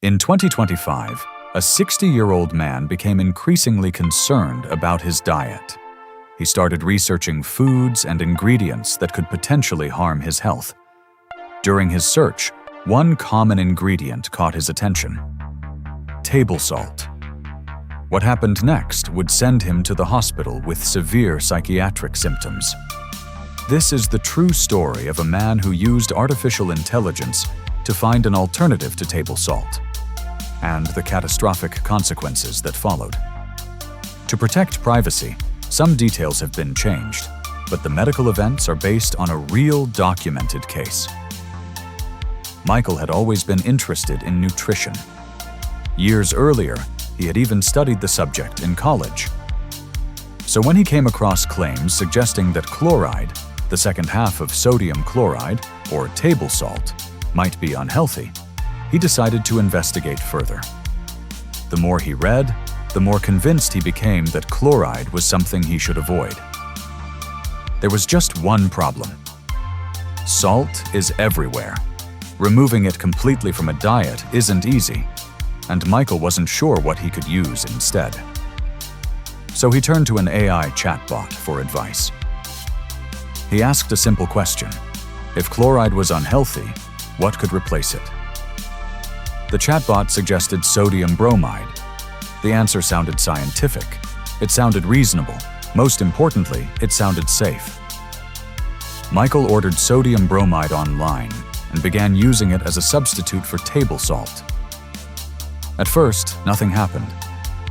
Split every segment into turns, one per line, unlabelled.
In 2025, a 60-year-old man became increasingly concerned about his diet. He started researching foods and ingredients that could potentially harm his health. During his search, one common ingredient caught his attention: table salt. What happened next would send him to the hospital with severe psychiatric symptoms. This is the true story of a man who used artificial intelligence to find an alternative to table salt, and the catastrophic consequences that followed. To protect privacy, some details have been changed, but the medical events are based on a real documented case. Michael had always been interested in nutrition. Years earlier, he had even studied the subject in college. So when he came across claims suggesting that chloride, the second half of sodium chloride, or table salt, might be unhealthy, he decided to investigate further. The more he read, the more convinced he became that chloride was something he should avoid. There was just one problem. Salt is everywhere. Removing it completely from a diet isn't easy, and Michael wasn't sure what he could use instead. So he turned to an AI chatbot for advice. He asked a simple question: if chloride was unhealthy, what could replace it? The chatbot suggested sodium bromide. The answer sounded scientific. It sounded reasonable. Most importantly, it sounded safe. Michael ordered sodium bromide online and began using it as a substitute for table salt. At first, nothing happened.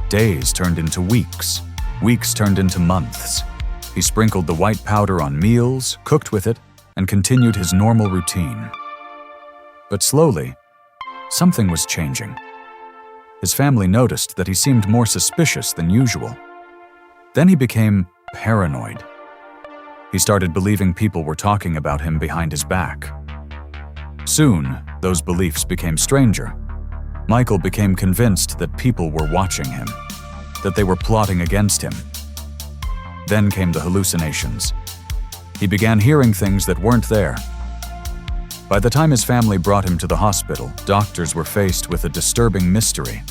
Days turned into weeks. Weeks turned into months. He sprinkled the white powder on meals, cooked with it, and continued his normal routine. But slowly, something was changing. His family noticed that he seemed more suspicious than usual. Then he became paranoid. He started believing people were talking about him behind his back. Soon, those beliefs became stranger. Michael became convinced that people were watching him, that they were plotting against him. Then came the hallucinations. He began hearing things that weren't there. By the time his family brought him to the hospital, doctors were faced with a disturbing mystery.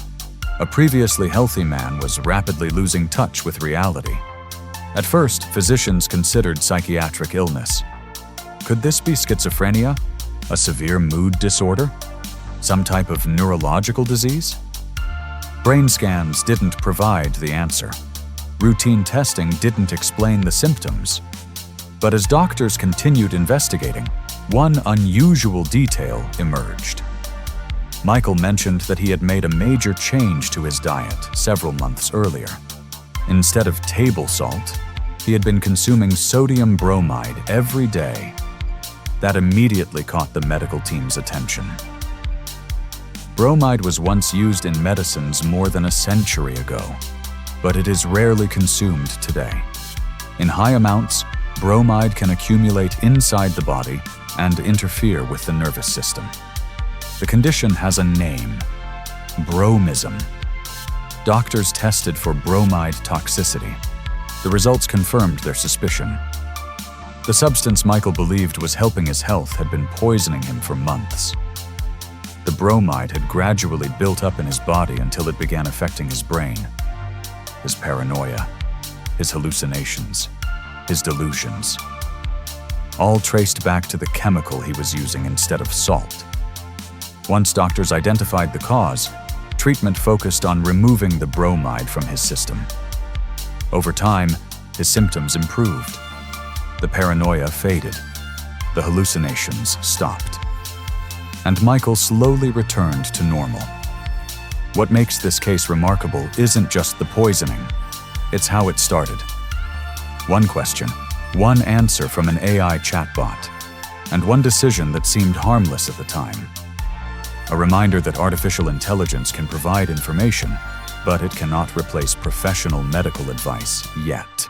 A previously healthy man was rapidly losing touch with reality. At first, physicians considered psychiatric illness. Could this be schizophrenia? A severe mood disorder? Some type of neurological disease? Brain scans didn't provide the answer. Routine testing didn't explain the symptoms. But as doctors continued investigating, one unusual detail emerged. Michael mentioned that he had made a major change to his diet several months earlier. Instead of table salt, he had been consuming sodium bromide every day. That immediately caught the medical team's attention. Bromide was once used in medicines more than a century ago, but it is rarely consumed today. In high amounts, bromide can accumulate inside the body and interfere with the nervous system. The condition has a name: bromism. Doctors tested for bromide toxicity. The results confirmed their suspicion. The substance Michael believed was helping his health had been poisoning him for months. The bromide had gradually built up in his body until it began affecting his brain, his paranoia, his hallucinations, his delusions. All traced back to the chemical he was using instead of salt. Once doctors identified the cause, treatment focused on removing the bromide from his system. Over time, his symptoms improved. The paranoia faded. The hallucinations stopped. And Michael slowly returned to normal. What makes this case remarkable isn't just the poisoning, it's how it started. One question, one answer from an AI chatbot, and one decision that seemed harmless at the time. A reminder that artificial intelligence can provide information, but it cannot replace professional medical advice yet.